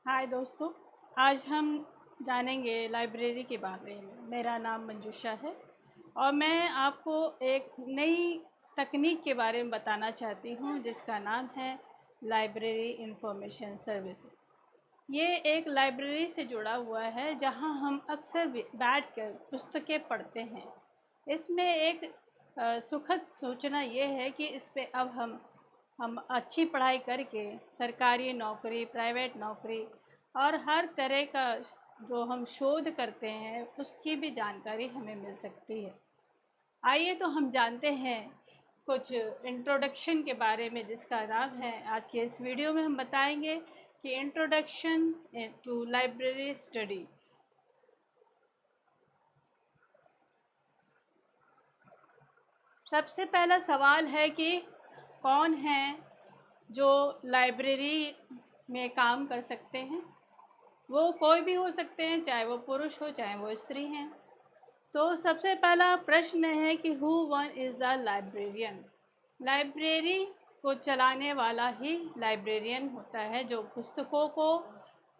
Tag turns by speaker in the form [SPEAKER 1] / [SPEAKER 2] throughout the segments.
[SPEAKER 1] हाय दोस्तों, आज हम जानेंगे लाइब्रेरी के बारे में। मेरा नाम मंजूषा है और मैं आपको एक नई तकनीक के बारे में बताना चाहती हूँ जिसका नाम है लाइब्रेरी इंफॉर्मेशन सर्विस। ये एक लाइब्रेरी से जुड़ा हुआ है जहाँ हम अक्सर बैठकर पुस्तकें पढ़ते हैं। इसमें एक सुखद सूचना ये है कि इस पे अब हम अच्छी पढ़ाई करके सरकारी नौकरी, प्राइवेट नौकरी और हर तरह का जो हम शोध करते हैं उसकी भी जानकारी हमें मिल सकती है। आइए तो हम जानते हैं कुछ इंट्रोडक्शन के बारे में जिसका नाम है, आज के इस वीडियो में हम बताएंगे कि इंट्रोडक्शन टू लाइब्रेरी स्टडी। सबसे पहला सवाल है कि कौन है जो लाइब्रेरी में काम कर सकते हैं। वो कोई भी हो सकते हैं, चाहे वो पुरुष हो चाहे वो स्त्री हैं। तो सबसे पहला प्रश्न है कि who one is the librarian. Library को चलाने वाला ही लाइब्रेरियन होता है, जो पुस्तकों को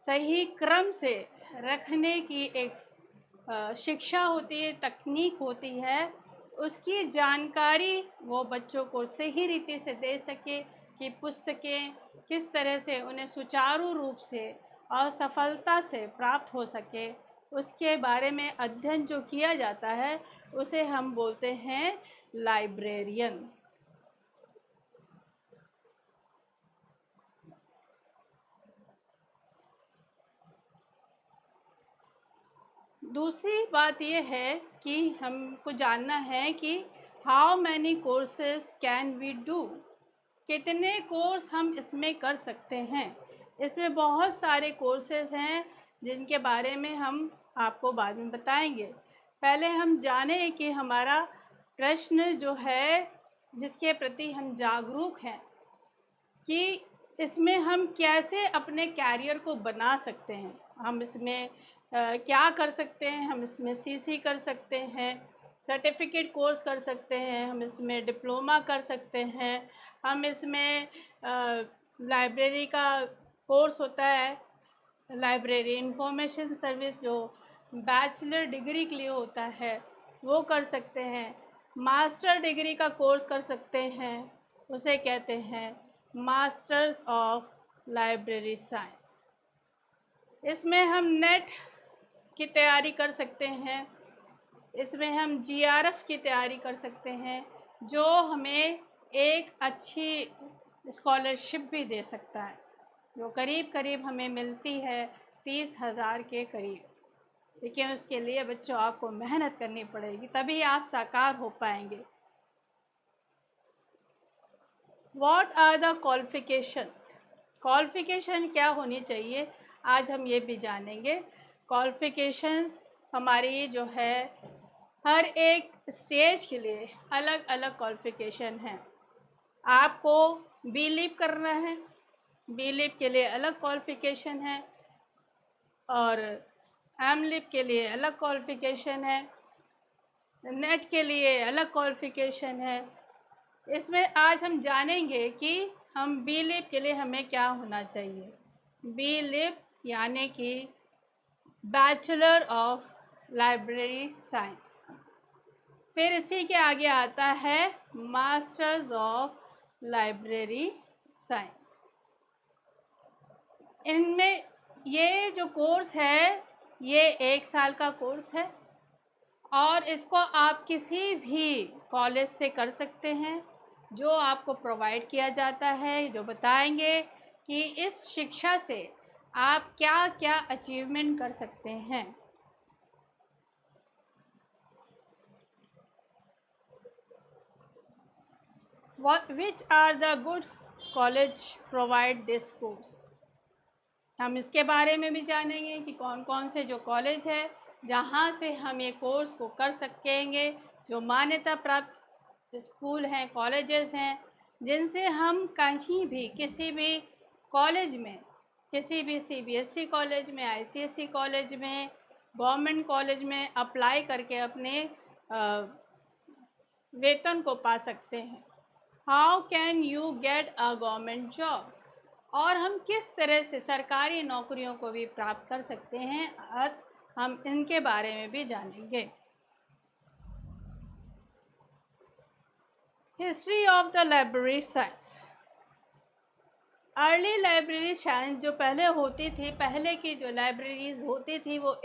[SPEAKER 1] सही क्रम से रखने की एक शिक्षा होती है, तकनीक होती है। उसकी जानकारी वो बच्चों को सही रीति से दे सके कि पुस्तकें किस तरह से उन्हें सुचारू रूप से और सफलता से प्राप्त हो सके, उसके बारे में अध्ययन जो किया जाता है उसे हम बोलते हैं लाइब्रेरियन। दूसरी बात यह है कि हमको जानना है कि how many courses can we do. कितने कोर्स हम इसमें कर सकते हैं। इसमें बहुत सारे कोर्सेज हैं जिनके बारे में हम आपको बाद में बताएंगे। पहले हम जाने कि हमारा प्रश्न जो है जिसके प्रति हम जागरूक हैं कि इसमें हम कैसे अपने कैरियर को बना सकते हैं। हम इसमें क्या कर सकते हैं। हम इसमें सीसी कर सकते हैं, सर्टिफिकेट कोर्स कर सकते हैं, हम इसमें डिप्लोमा कर सकते हैं, हम इसमें लाइब्रेरी का कोर्स होता है, लाइब्रेरी इंफॉर्मेशन सर्विस जो बैचलर डिग्री के लिए होता है वो कर सकते हैं। मास्टर डिग्री का कोर्स कर सकते हैं, उसे कहते हैं मास्टर्स ऑफ लाइब्रेरी साइंस। इसमें हम नेट की तैयारी कर सकते हैं, इसमें हम जीआरएफ की तैयारी कर सकते हैं जो हमें एक अच्छी स्कॉलरशिप भी दे सकता है, जो करीब करीब हमें मिलती है 30,000 के करीब। लेकिन उसके लिए बच्चों आपको मेहनत करनी पड़ेगी, तभी आप साकार हो पाएंगे। What are the qualifications? Qualification क्या होनी चाहिए, आज हम ये भी जानेंगे। क्वालिफिकेशंस हमारी जो है हर एक स्टेज के लिए अलग अलग क्वालिफिकेशन हैं। आपको बी लिप करना है, बी लिप के लिए अलग क्वालिफिकेशन है और एम लिप के लिए अलग क्वालिफिकेशन है, नेट के लिए अलग क्वालिफिकेशन है। इसमें आज हम जानेंगे कि हम बी लिप के लिए हमें क्या होना चाहिए। बी लिप यानी कि बैचलर ऑफ लाइब्रेरी साइंस। फिर इसी के आगे आता है मास्टर्स ऑफ लाइब्रेरी साइंस। इनमें ये जो कोर्स है ये 1 साल का कोर्स है और इसको आप किसी भी कॉलेज से कर सकते हैं जो आपको प्रोवाइड किया जाता है, जो बताएंगे कि इस शिक्षा से आप क्या क्या अचीवमेंट कर सकते हैं। Which are the good college provide this course. हम इसके बारे में भी जानेंगे कि कौन कौन से जो कॉलेज है जहाँ से हम ये कोर्स को कर सकेंगे, जो मान्यता प्राप्त स्कूल हैं, कॉलेजेस हैं, जिनसे हम कहीं भी किसी भी कॉलेज में, किसी भी सीबीएसई कॉलेज में, आईसीएसई कॉलेज में, गवर्नमेंट कॉलेज में अप्लाई करके अपने वेतन को पा सकते हैं। How can you get a government job. और हम किस तरह से सरकारी नौकरियों को भी प्राप्त कर सकते हैं, आज हम इनके बारे में भी जानेंगे। History of the library science. Early library science जो पहले होती थी, पहले की जो लाइब्रेरीज होती थी वो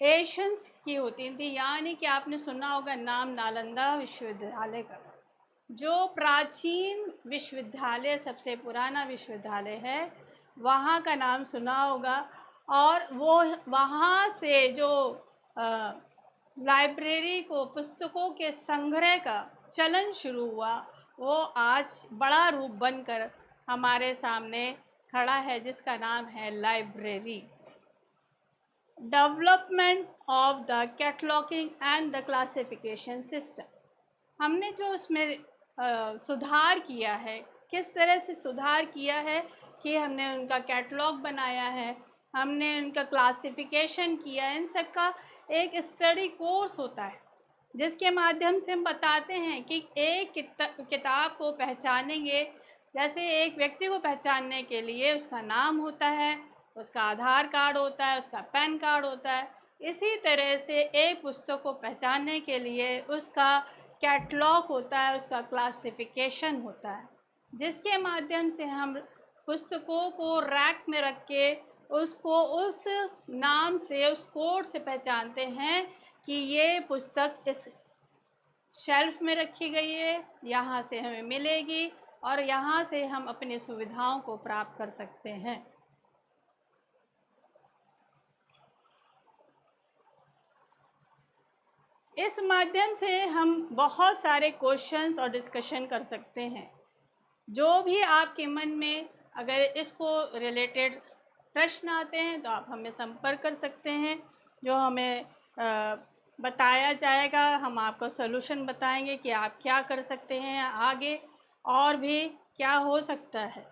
[SPEAKER 1] एशियंस की होती थी, यानी कि आपने सुना होगा नाम नालंदा विश्वविद्यालय का, जो प्राचीन विश्वविद्यालय, सबसे पुराना विश्वविद्यालय है, वहाँ का नाम सुना होगा। और वो वहाँ से जो लाइब्रेरी को पुस्तकों के संग्रह का चलन शुरू हुआ, वो आज बड़ा रूप बनकर हमारे सामने खड़ा है, जिसका नाम है library. Development of the cataloguing and the classification system. हमने जो उसमें सुधार किया है, किस तरह से सुधार किया है कि हमने उनका कैटलॉग बनाया है, हमने उनका क्लासिफिकेशन किया, इन सब का एक स्टडी कोर्स होता है, जिसके माध्यम से हम बताते हैं कि एक किताब को पहचानेंगे। जैसे एक व्यक्ति को पहचानने के लिए उसका नाम होता है, उसका आधार कार्ड होता है, उसका पैन कार्ड होता है, इसी तरह से एक पुस्तक को पहचानने के लिए उसका कैटलॉग होता है, उसका क्लासिफिकेशन होता है, जिसके माध्यम से हम पुस्तकों को रैक में रख के उसको उस नाम से, उस कोड से पहचानते हैं कि ये पुस्तक इस शेल्फ में रखी गई है, यहाँ से हमें मिलेगी और यहाँ से हम अपनी सुविधाओं को प्राप्त कर सकते हैं। इस माध्यम से हम बहुत सारे क्वेश्चंस और डिस्कशन कर सकते हैं। जो भी आपके मन में अगर इसको रिलेटेड प्रश्न आते हैं तो आप हमें संपर्क कर सकते हैं, जो हमें बताया जाएगा। हम आपको सॉल्यूशन बताएंगे कि आप क्या कर सकते हैं आगे, और भी क्या हो सकता है।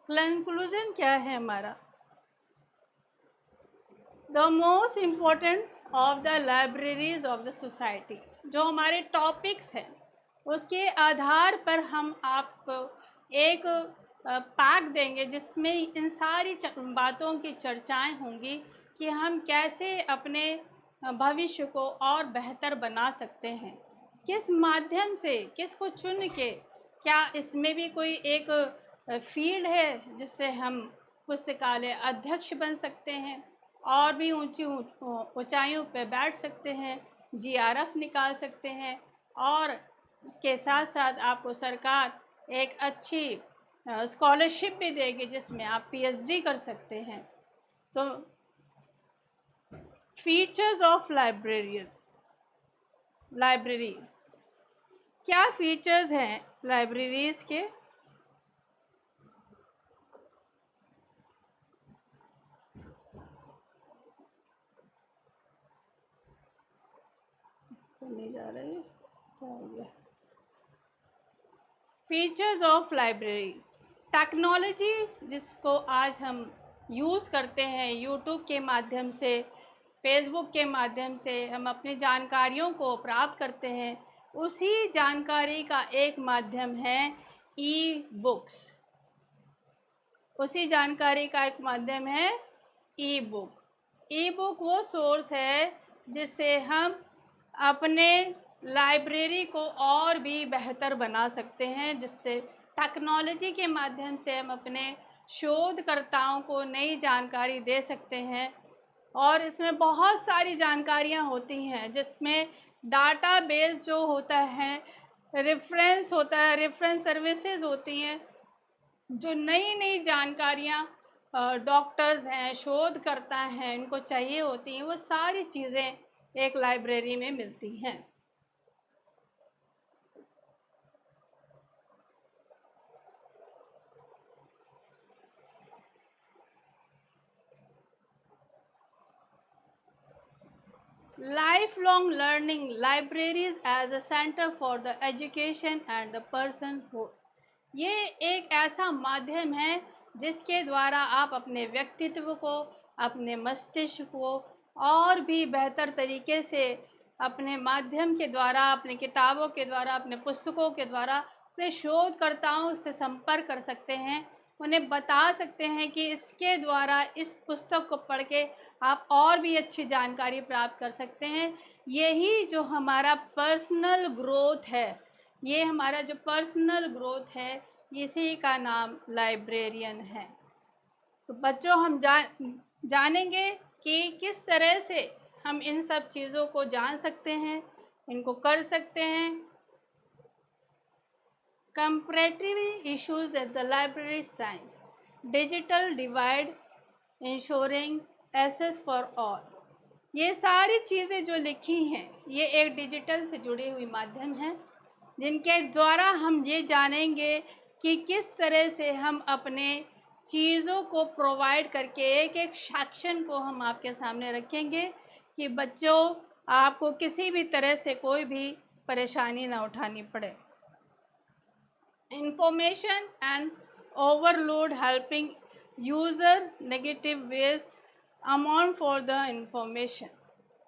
[SPEAKER 1] कंक्लूजन क्या है हमारा? The most important of the libraries of the society, जो हमारे टॉपिक्स हैं उसके आधार पर हम आपको एक पैक देंगे, जिसमें इन सारी बातों की चर्चाएं होंगी कि हम कैसे अपने भविष्य को और बेहतर बना सकते हैं, किस माध्यम से, किसको चुन के। क्या इसमें भी कोई एक फील्ड है जिससे हम पुस्तकालय अध्यक्ष बन सकते हैं और भी ऊंची ऊंचाइयों पर बैठ सकते हैं, जीआरएफ निकाल सकते हैं, और उसके साथ साथ आपको सरकार एक अच्छी स्कॉलरशिप भी देगी जिसमें आप पीएचडी कर सकते हैं। तो फीचर्स ऑफ लाइब्रेरीज, क्या फीचर्स हैं लाइब्रेरीज के? नहीं जा रही है। फीचर्स ऑफ लाइब्रेरी, टेक्नोलॉजी जिसको आज हम यूज़ करते हैं, यूट्यूब के माध्यम से, फेसबुक के माध्यम से हम अपनी जानकारियों को प्राप्त करते हैं, उसी जानकारी का एक माध्यम है ई बुक्स। उसी जानकारी का एक माध्यम है ई बुक। ई बुक वो सोर्स है जिससे हम अपने लाइब्रेरी को और भी बेहतर बना सकते हैं, जिससे टेक्नोलॉजी के माध्यम से हम अपने शोधकर्ताओं को नई जानकारी दे सकते हैं। और इसमें बहुत सारी जानकारियां होती हैं, जिसमें डाटाबेस जो होता है, रेफरेंस होता है, रेफरेंस सर्विसेज होती हैं, जो नई नई जानकारियां डॉक्टर्स हैं, शोधकर्ता हैं, उनको चाहिए होती हैं, वो सारी चीज़ें एक लाइब्रेरी में मिलती हैं। Lifelong learning, libraries as a center for the education and the personhood। ये एक ऐसा माध्यम है जिसके द्वारा आप अपने व्यक्तित्व को, अपने मस्तिष्क को और भी बेहतर तरीके से अपने माध्यम के द्वारा, अपनी किताबों के द्वारा, अपने पुस्तकों के द्वारा अपने शोधकर्ताओं से संपर्क कर सकते हैं, उन्हें बता सकते हैं कि इसके द्वारा इस पुस्तक को पढ़ के आप और भी अच्छी जानकारी प्राप्त कर सकते हैं। यही जो हमारा पर्सनल ग्रोथ है, ये हमारा जो पर्सनल ग्रोथ है, इसी का नाम लाइब्रेरियन है। तो बच्चों, हम जानेंगे कि किस तरह से हम इन सब चीज़ों को जान सकते हैं, इनको कर सकते हैं। Comparative issues at the library science, digital divide ensuring access for all. ये सारी चीज़ें जो लिखी हैं, ये एक डिजिटल से जुड़ी हुई माध्यम है, जिनके द्वारा हम ये जानेंगे कि किस तरह से हम अपने चीज़ों को प्रोवाइड करके एक एक सेक्शन को हम आपके सामने रखेंगे कि बच्चों, आपको किसी भी तरह से कोई भी परेशानी ना उठानी पड़े। Information and overload helping user negative ways amount for the information.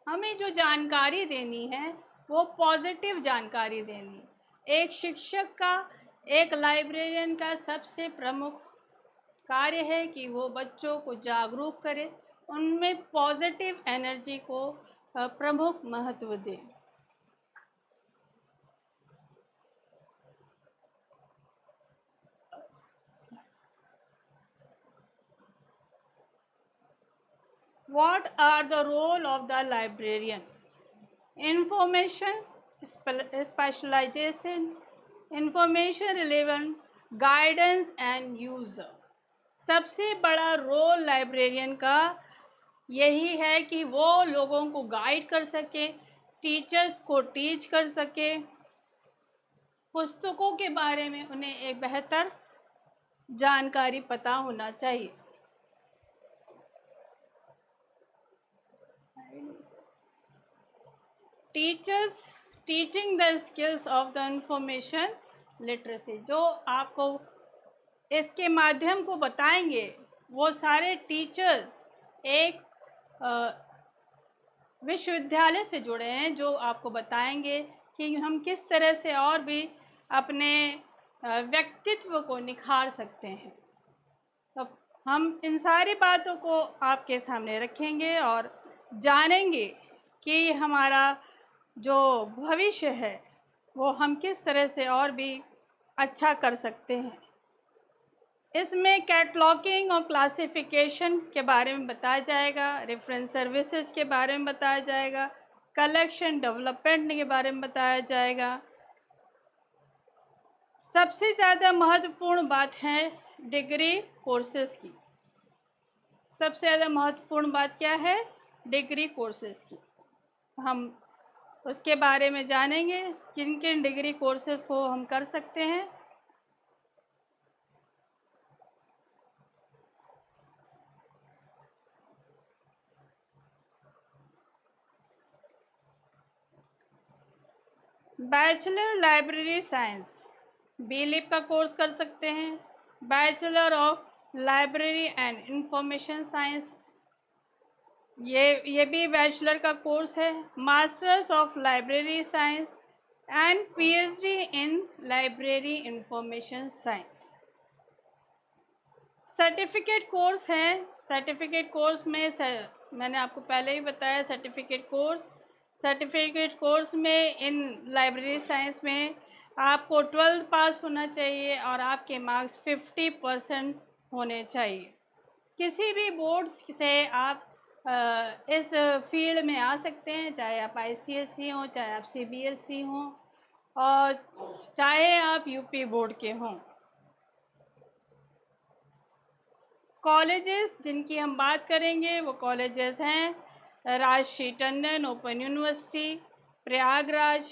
[SPEAKER 1] हमें जो जानकारी देनी है वो पॉजिटिव जानकारी देनी। एक शिक्षक का, एक लाइब्रेरियन का सबसे प्रमुख कार्य है कि वो बच्चों को जागरूक करे, उनमें पॉजिटिव एनर्जी को प्रमुख महत्व दे। What are the role of the librarian? Information specialization, information relevant, guidance and user। सबसे बड़ा रोल लाइब्रेरियन का यही है कि वो लोगों को गाइड कर सके, टीचर्स को टीच कर सके, पुस्तकों के बारे में उन्हें एक बेहतर जानकारी पता होना चाहिए। Teachers teaching the skills of the information literacy, जो आपको इसके माध्यम को बताएंगे वो सारे टीचर्स एक विश्वविद्यालय से जुड़े हैं, जो आपको बताएंगे कि हम किस तरह से और भी अपने व्यक्तित्व को निखार सकते हैं। तो हम इन सारी बातों को आपके सामने रखेंगे और जानेंगे कि हमारा जो भविष्य है वो हम किस तरह से और भी अच्छा कर सकते हैं। इसमें कैटलॉगिंग और क्लासिफिकेशन के बारे में बताया जाएगा, रेफरेंस सर्विसेज के बारे में बताया जाएगा, कलेक्शन डेवलपमेंट के बारे में बताया जाएगा। सबसे ज़्यादा महत्वपूर्ण बात है डिग्री कोर्सेज की। सबसे ज़्यादा महत्वपूर्ण बात क्या है? डिग्री कोर्सेज की। हम उसके बारे में जानेंगे किन किन डिग्री कोर्सेज को हम कर सकते हैं। बैचलर लाइब्रेरी साइंस, बीलिप का कोर्स कर सकते हैं। Bachelor of library and information science, ये भी बैचलर का कोर्स है। Masters of library science and PhD in library information science. Certificate course है। सर्टिफिकेट कोर्स में मैंने आपको पहले ही बताया, सर्टिफिकेट कोर्स में इन लाइब्रेरी साइंस में आपको 12th पास होना चाहिए और आपके मार्क्स 50% होने चाहिए। किसी भी बोर्ड से आप इस फील्ड में आ सकते हैं, चाहे आप ICSE हों, चाहे आप CBSE हों और चाहे आप UP बोर्ड के हों। कॉलेजेस जिनकी हम बात करेंगे वो कॉलेजेस हैं Rajshree Tandon open university Prayagraj,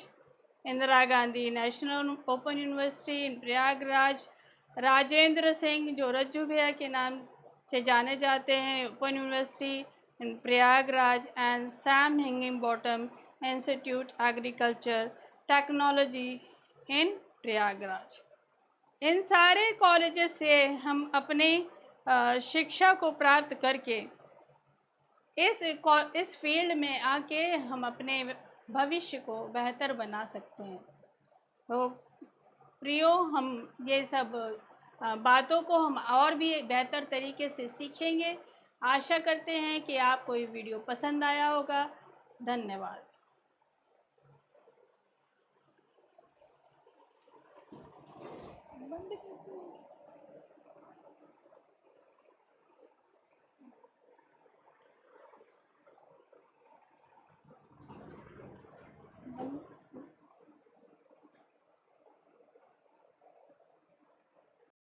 [SPEAKER 1] Indira Gandhi national open university in Prayagraj, Rajendra Singh जो रज्जू भैया के नाम से जाने जाते हैं open university in Prayagraj, and Sam Higginbottom institute agriculture technology in Prayagraj. इन सारे कॉलेजेस से हम अपने शिक्षा को प्राप्त करके इस फील्ड में आके हम अपने भविष्य को बेहतर बना सकते हैं। तो प्रियो, हम ये सब बातों को हम और भी बेहतर तरीके से सीखेंगे। आशा करते हैं कि आपको ये वीडियो पसंद आया होगा। धन्यवाद। बंद कर दो।